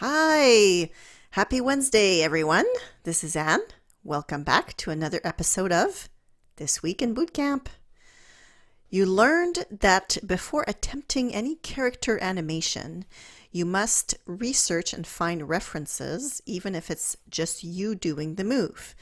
Hi! Happy Wednesday, everyone. This is Anne. Welcome back to another episode of This Week in Boot Camp. You learned that before attempting any character animation, you must research and find references, even if it's just you doing the move.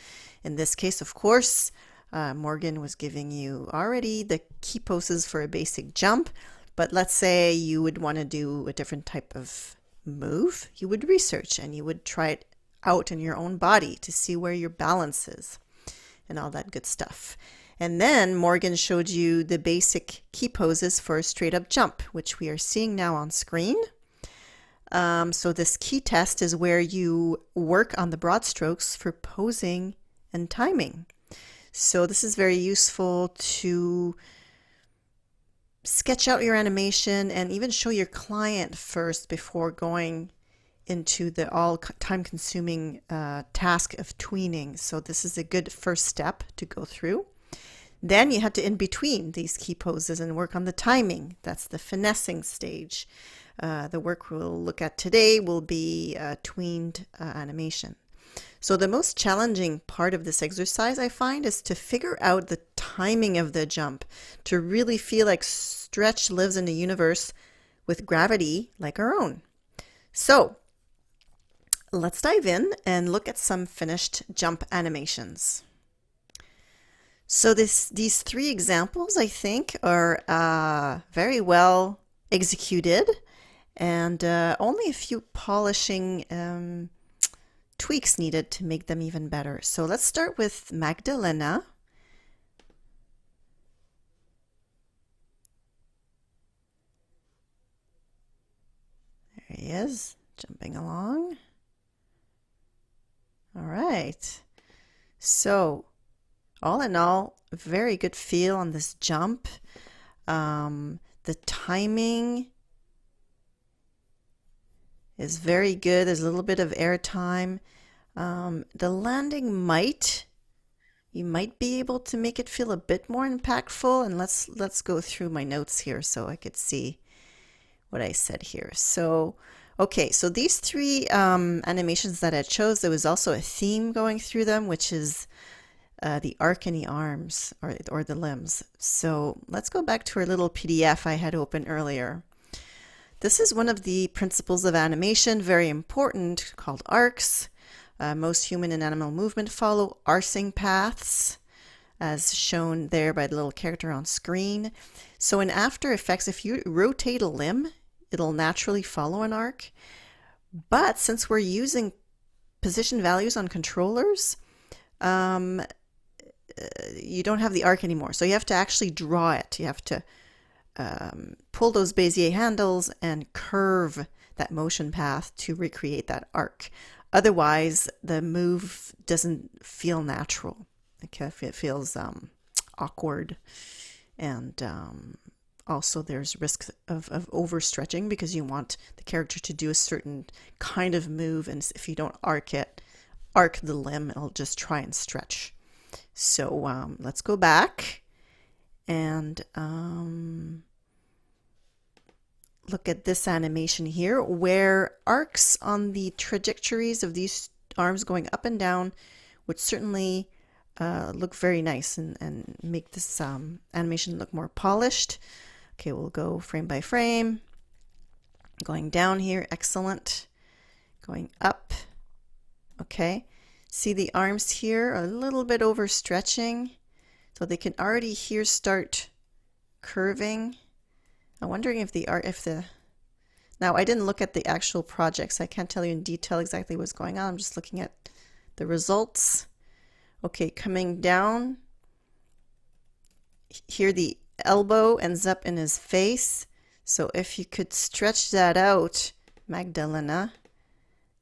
In this case, of course, Morgan was giving you already the key poses for a basic jump, but let's say you would want to do a different type of move. You would research and you would try it out in your own body to see where your balance is and all that good stuff. And then Morgan showed you the basic key poses for a straight up jump, which we are seeing now on screen. So this key test is where you work on the broad strokes for posing and timing. So this is very useful to sketch out your animation and even show your client first before going into the all time consuming task of tweening. So this is a good first step to go through. Then you have to in between these key poses and work on the timing. That's the finessing stage. The work we'll look at today will be tweened animation. So the most challenging part of this exercise, I find, is to figure out the timing of the jump, to really feel like Stretch lives in a universe with gravity like our own. So let's dive in and look at some finished jump animations. So these three examples, I think, are very well executed, and only a few polishing tweaks needed to make them even better. So let's start with Magdalena. There he is, jumping along. All right. So all in all, very good feel on this jump. The timing is very good. There's a little bit of air time. The landing you might be able to make it feel a bit more impactful. And let's go through my notes here so I could see what I said here. So, okay, so these three animations that I chose, there was also a theme going through them, which is the arc in the arms or the limbs. So let's go back to our little PDF I had open earlier. This is one of the principles of animation, very important, called arcs. Most human and animal movement follow arcing paths, as shown there by the little character on screen. So in After Effects, if you rotate a limb, it'll naturally follow an arc. But since we're using position values on controllers, you don't have the arc anymore. So you have to actually draw it. You have to pull those Bezier handles and curve that motion path to recreate that arc. Otherwise, the move doesn't feel natural. It feels awkward, and also there's risk of overstretching because you want the character to do a certain kind of move, and if you don't arc the limb, it'll just try and stretch. So let's go back and look at this animation here, where arcs on the trajectories of these arms going up and down would certainly look very nice and make this animation look more polished. Okay, we'll go frame by frame. Going down here, excellent. Going up, okay. See the arms here are a little bit overstretching, so they can already here start curving. I'm wondering if now I didn't look at the actual projects. I can't tell you in detail exactly what's going on. I'm just looking at the results. Okay, coming down. Here the elbow ends up in his face. So if you could stretch that out, Magdalena,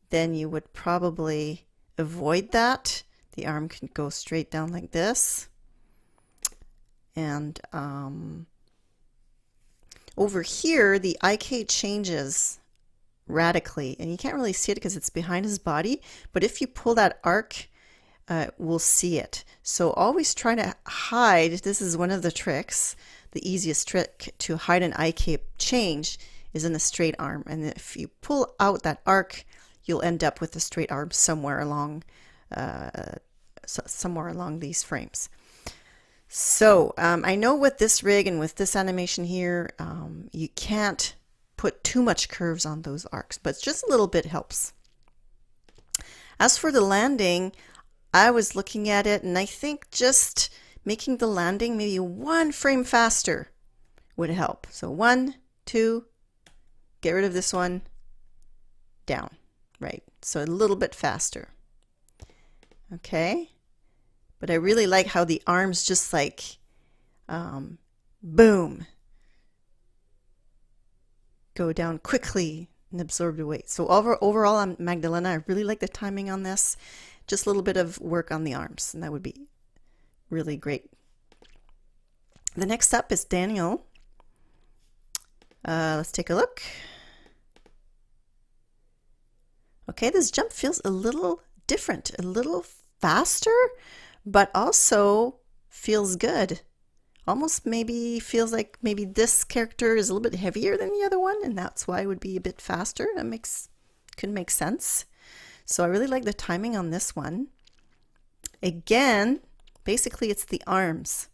then you would probably avoid that. The arm can go straight down like this. And over here, the IK changes radically, and you can't really see it because it's behind his body, but if you pull that arc, we'll see it. So always try to hide. This is one of the tricks. The easiest trick to hide an IK change is in a straight arm, and if you pull out that arc, you'll end up with a straight arm somewhere along these frames. So I know with this rig and with this animation here, you can't put too much curves on those arcs, but just a little bit helps. As for the landing, I was looking at it, and I think just making the landing maybe 1 frame faster would help. So 1, 2, get rid of this one, down, right? So a little bit faster. Okay, but I really like how the arms just like boom, go down quickly and absorb the weight. So overall on Magdalena, I really like the timing on this. Just a little bit of work on the arms, and that would be really great. The next up is Daniel. Let's take a look. Okay, this jump feels a little different, a little faster, but also feels good. Almost maybe feels like maybe this character is a little bit heavier than the other one, and that's why it would be a bit faster. That could make sense. So I really like the timing on this one. Again, basically it's the arms.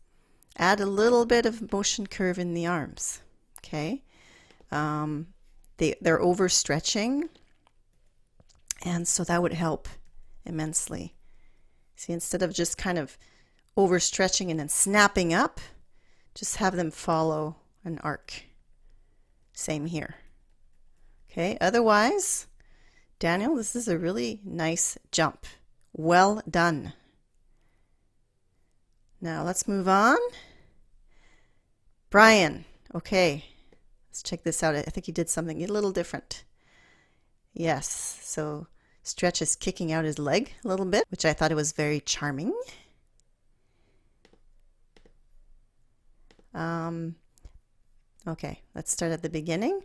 Add a little bit of motion curve in the arms. Okay, they're overstretching, and so that would help immensely. See, instead of just kind of overstretching and then snapping up, just have them follow an arc. Same here. Okay, otherwise, Daniel, this is a really nice jump. Well done. Now let's move on. Brian, okay, let's check this out. I think he did something a little different. Yes, so Stretch is kicking out his leg a little bit, which I thought it was very charming. Okay, let's start at the beginning.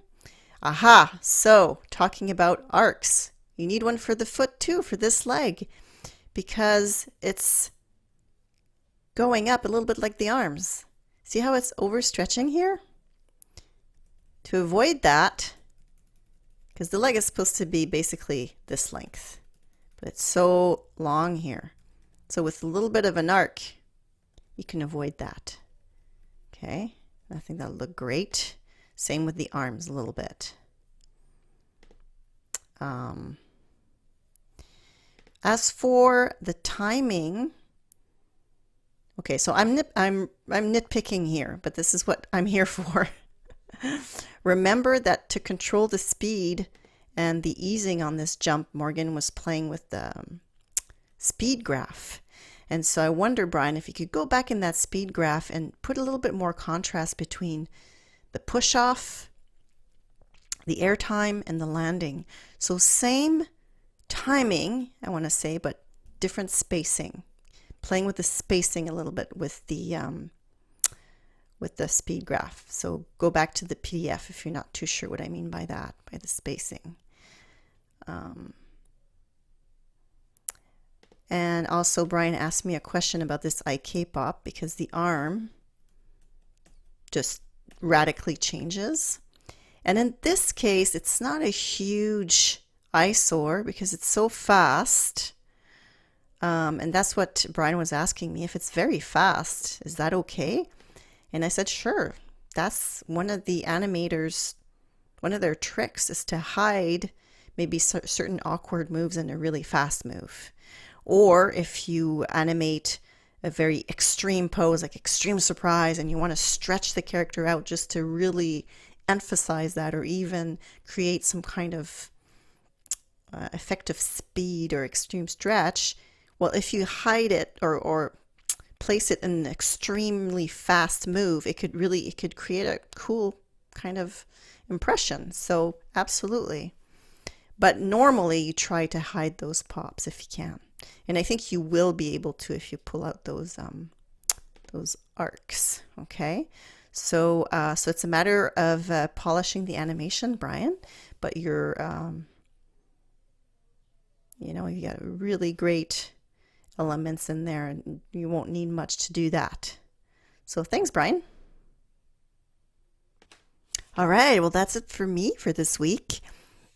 Aha, so talking about arcs. You need one for the foot too, for this leg, because it's going up a little bit like the arms. See how it's overstretching here? To avoid that, because the leg is supposed to be basically this length, but it's so long here. So with a little bit of an arc, you can avoid that. Okay, I think that'll look great. Same with the arms a little bit. As for the timing, okay, so I'm nitpicking here, but this is what I'm here for. Remember that to control the speed and the easing on this jump, Morgan was playing with the speed graph. And so I wonder, Brian, if you could go back in that speed graph and put a little bit more contrast between the push-off, the airtime, and the landing. So same timing, I want to say, but different spacing. Playing with the spacing a little bit with the speed graph. So go back to the PDF if you're not too sure what I mean by that, by the spacing. And also Brian asked me a question about this IK pop because the arm just radically changes. And in this case, it's not a huge eyesore because it's so fast. And that's what Brian was asking me. If it's very fast, is that okay? And I said, sure. That's one of the animators, one of their tricks is to hide maybe certain awkward moves in a really fast move. Or if you animate a very extreme pose, like extreme surprise, and you want to stretch the character out just to really emphasize that, or even create some kind of effective speed or extreme stretch, well, if you hide it or place it in an extremely fast move, it could create a cool kind of impression. So absolutely. But normally you try to hide those pops if you can. And I think you will be able to if you pull out those arcs. Okay, so so it's a matter of polishing the animation, Brian. But you're, you know, you got really great elements in there, and you won't need much to do that. So thanks, Brian. All right, well, that's it for me for this week.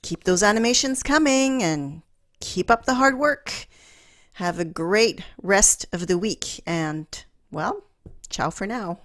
keep those animations coming and keep up the hard work. Have a great rest of the week and, well, ciao for now.